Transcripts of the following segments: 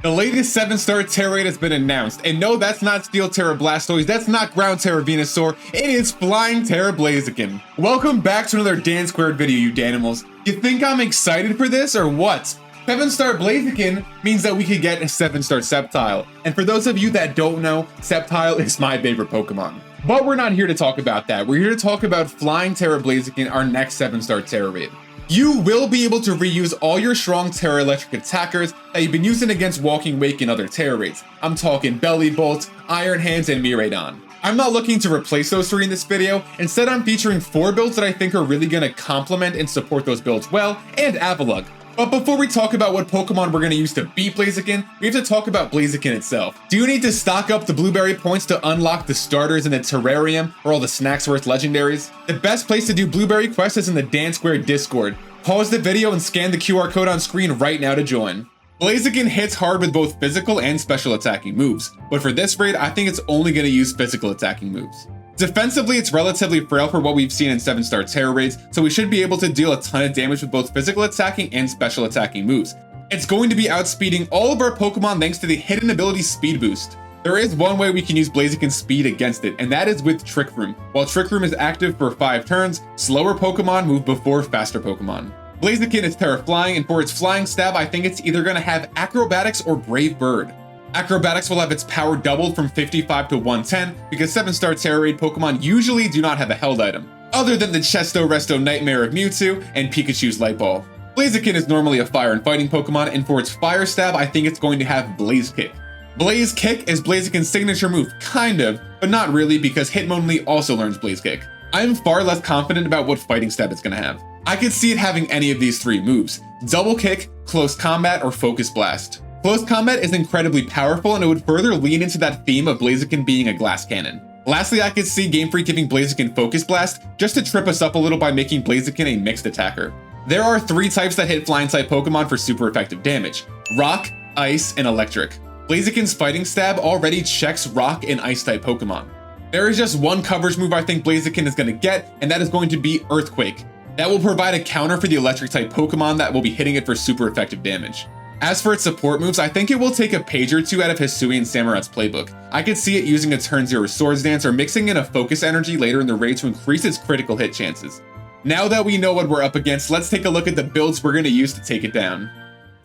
The latest 7-star Tera raid has been announced, and no, that's not Steel Tera Blastoise, that's not Ground Tera Venusaur, it is Flying Tera Blaziken. Welcome back to another DanSquared video, you DANimals. You think I'm excited for this, or what? 7-star Blaziken means that we could get a 7-star Sceptile, and for those of you that don't know, Sceptile is my favorite Pokemon. But we're not here to talk about that, we're here to talk about Flying Tera Blaziken, our next 7-star Tera raid. You will be able to reuse all your strong Tera Electric attackers that you've been using against Walking Wake and other Tera raids. I'm talking Bellibolt, Iron Hands, and Miraidon. I'm not looking to replace those three in this video, instead I'm featuring 4 builds that I think are really going to complement and support those builds well, and Avalugg. But before we talk about what Pokemon we're going to use to beat Blaziken, we have to talk about Blaziken itself. Do you need to stock up the blueberry points to unlock the starters in the terrarium or all the snacks worth legendaries? The best place to do blueberry quests is in the DanSquared Discord. Pause the video and scan the QR code on screen right now to join. Blaziken hits hard with both physical and special attacking moves, but for this raid I think it's only going to use physical attacking moves. Defensively, it's relatively frail for what we've seen in 7-star Tera raids, so we should be able to deal a ton of damage with both physical attacking and special attacking moves. It's going to be outspeeding all of our Pokemon thanks to the hidden ability Speed Boost. There is one way we can use Blaziken's speed against it, and that is with Trick Room. While Trick Room is active for 5 turns, slower Pokemon move before faster Pokemon. Blaziken is Tera Flying, and for its flying stab, I think it's either going to have Acrobatics or Brave Bird. Acrobatics will have its power doubled from 55 to 110 because 7-star Tera raid Pokemon usually do not have a held item, other than the Chesto Resto Nightmare of Mewtwo and Pikachu's Light Ball. Blaziken is normally a fire and fighting Pokemon, and for its fire stab, I think it's going to have Blaze Kick. Blaze Kick is Blaziken's signature move, kind of, but not really because Hitmonlee also learns Blaze Kick. I'm far less confident about what fighting stab it's going to have. I could see it having any of these 3 moves: Double Kick, Close Combat, or Focus Blast. Close Combat is incredibly powerful and it would further lean into that theme of Blaziken being a glass cannon. Lastly, I could see Game Freak giving Blaziken Focus Blast just to trip us up a little by making Blaziken a mixed attacker. There are 3 types that hit flying type Pokemon for super effective damage: Rock, Ice, and Electric. Blaziken's fighting stab already checks Rock and Ice type Pokemon. There is just one coverage move I think Blaziken is going to get, and that is going to be Earthquake. That will provide a counter for the Electric type Pokemon that will be hitting it for super effective damage. As for its support moves, I think it will take a page or 2 out of Hisui and Samurot's playbook. I could see it using a turn 0 Swords Dance or mixing in a Focus Energy later in the raid to increase its critical hit chances. Now that we know what we're up against, let's take a look at the builds we're going to use to take it down.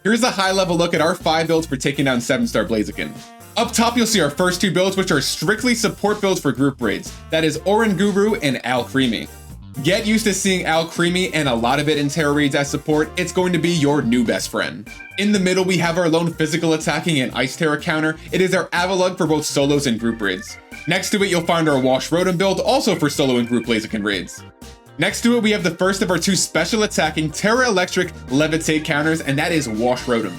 Here's a high-level look at our 5 builds for taking down 7-star Blaziken. Up top, you'll see our first 2 builds, which are strictly support builds for group raids. That is Oranguru and Alcremie. Get used to seeing Alcremie and a lot of it in Tera raids as support. It's going to be your new best friend. In the middle, we have our lone physical attacking and Ice Tera counter. It is our Avalugg for both solos and group raids. Next to it, you'll find our Wash Rotom build, also for solo and group Blaziken raids. Next to it, we have the first of our 2 special attacking Tera Electric Levitate counters, and that is Wash Rotom.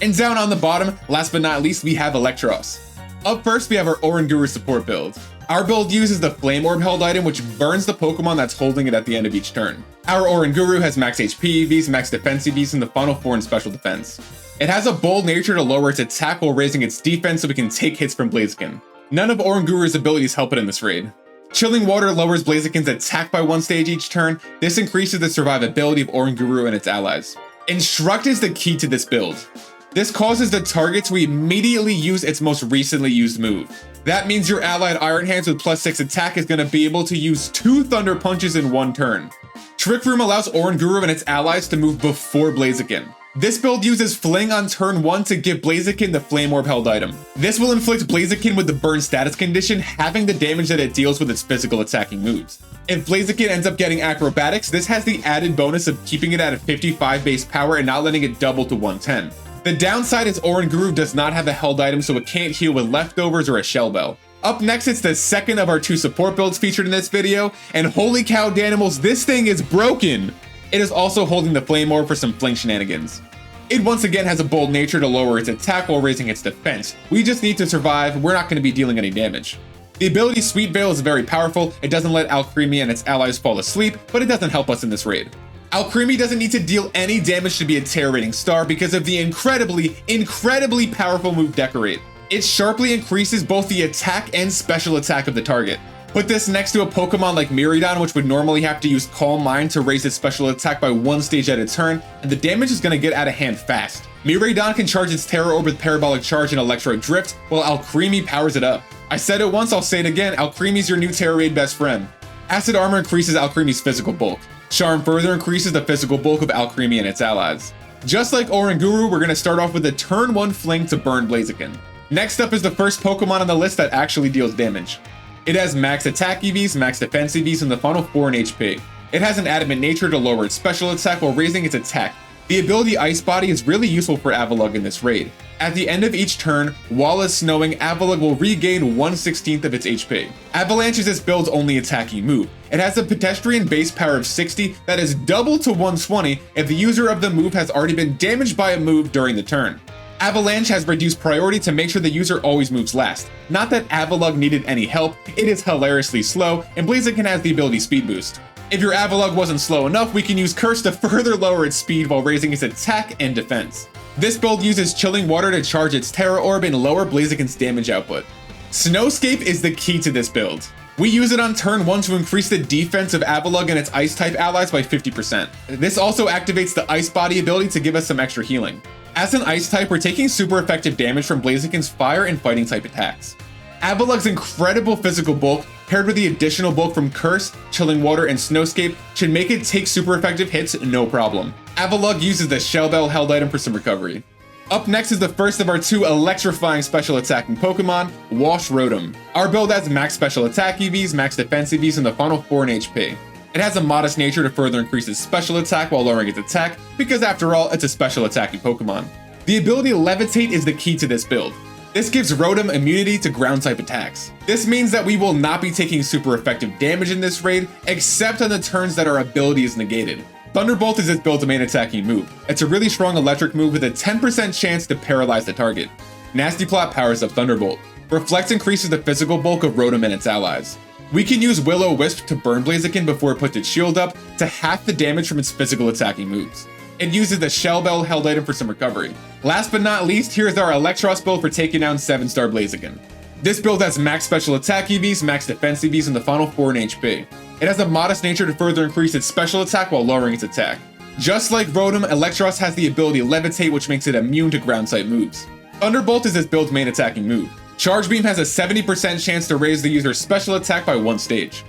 And down on the bottom, last but not least, we have Eelektross. Up first, we have our Oranguru support build. Our build uses the Flame Orb held item, which burns the Pokemon that's holding it at the end of each turn. Our Oranguru has max HP EVs, max defense EVs, and the final 4 in special defense. It has a bold nature to lower its attack while raising its defense so we can take hits from Blaziken. None of Oranguru's abilities help it in this raid. Chilling Water lowers Blaziken's attack by 1 stage each turn. This increases the survivability of Oranguru and its allies. Instruct is the key to this build. This causes the target to immediately use its most recently used move. That means your allied Iron Hands with +6 attack is going to be able to use 2 Thunder Punches in 1 turn. Trick Room allows Oranguru and its allies to move before Blaziken. This build uses Fling on turn 1 to give Blaziken the Flame Orb held item. This will inflict Blaziken with the burn status condition, having the damage that it deals with its physical attacking moves. If Blaziken ends up getting Acrobatics, this has the added bonus of keeping it at a 55 base power and not letting it double to 110. The downside is Oranguru does not have a held item, so it can't heal with leftovers or a Shell Bell. Up next, it's the second of our 2 support builds featured in this video, and holy cow DANimals, this thing is broken! It is also holding the Flame Orb for some fling shenanigans. It once again has a bold nature to lower its attack while raising its defense. We just need to survive, we're not going to be dealing any damage. The ability Sweet Veil is very powerful. It doesn't let Alcremie and its allies fall asleep, but it doesn't help us in this raid. Alcremie doesn't need to deal any damage to be a Tera rating star because of the incredibly powerful move Decorate. It sharply increases both the attack and special attack of the target. Put this next to a Pokemon like Miraidon, which would normally have to use Calm Mind to raise its special attack by 1 stage at a turn, and the damage is going to get out of hand fast. Miraidon can charge its Tera Orb with Parabolic Charge and Electro Drift, while Alcremie powers it up. I said it once, I'll say it again, Alcremie's your new Tera Raid best friend. Acid Armor increases Alcremie's physical bulk. Charm further increases the physical bulk of Alcremie and its allies. Just like Oranguru, we're going to start off with a turn 1 fling to burn Blaziken. Next up is the first Pokemon on the list that actually deals damage. It has max attack EVs, max defense EVs, and the final 4 in HP. It has an adamant nature to lower its special attack while raising its attack. The ability Ice Body is really useful for Avalugg in this raid. At the end of each turn, while it's snowing, Avalugg will regain 1/16 of its HP. Avalanche is this build's only attacking move. It has a pedestrian base power of 60 that is double to 120 if the user of the move has already been damaged by a move during the turn. Avalanche has reduced priority to make sure the user always moves last. Not that Avalugg needed any help, it is hilariously slow, and Blaziken has the ability Speed Boost. If your Avalugg wasn't slow enough, we can use Curse to further lower its speed while raising its attack and defense. This build uses Chilling Water to charge its Tera Orb and lower Blaziken's damage output. Snowscape is the key to this build. We use it on turn 1 to increase the defense of Avalugg and its Ice-type allies by 50%. This also activates the Ice Body ability to give us some extra healing. As an Ice-type, we're taking super effective damage from Blaziken's Fire and Fighting-type attacks. Avalugg's incredible physical bulk, paired with the additional bulk from Curse, Chilling Water, and Snowscape, should make it take super effective hits no problem. Avalugg uses the Shell Bell held item for some recovery. Up next is the first of our 2 electrifying special attacking Pokemon, Wash Rotom. Our build has max special attack EVs, max defense EVs, and the final 4 in HP. It has a modest nature to further increase its special attack while lowering its attack, because after all, it's a special attacking Pokemon. The ability Levitate is the key to this build. This gives Rotom immunity to ground-type attacks. This means that we will not be taking super effective damage in this raid, except on the turns that our ability is negated. Thunderbolt is its build's main attacking move. It's a really strong electric move with a 10% chance to paralyze the target. Nasty Plot powers up Thunderbolt. Reflect increases the physical bulk of Rotom and its allies. We can use Will-O-Wisp to burn Blaziken before it puts its shield up to half the damage from its physical attacking moves. It uses the Shell Bell held item for some recovery. Last but not least, here's our Eelektross build for taking down 7-star Blaziken. This build has max special attack EVs, max defense EVs, and the final 4 in HP. It has a modest nature to further increase its special attack while lowering its attack. Just like Rotom, Eelektross has the ability Levitate, which makes it immune to ground-type moves. Thunderbolt is this build's main attacking move. Charge Beam has a 70% chance to raise the user's special attack by 1 stage.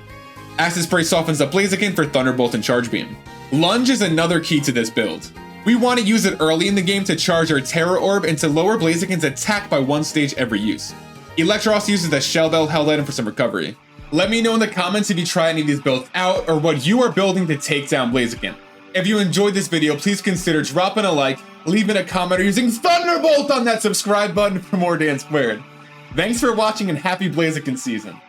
Acid Spray softens up Blaziken for Thunderbolt and Charge Beam. Lunge is another key to this build. We want to use it early in the game to charge our Tera Orb and to lower Blaziken's attack by 1 stage every use. Eelektross uses the Shell Bell held item for some recovery. Let me know in the comments if you try any of these builds out or what you are building to take down Blaziken. If you enjoyed this video, please consider dropping a like, leaving a comment, or using Thunderbolt on that subscribe button for more DanSquared. Thanks for watching and happy Blaziken season.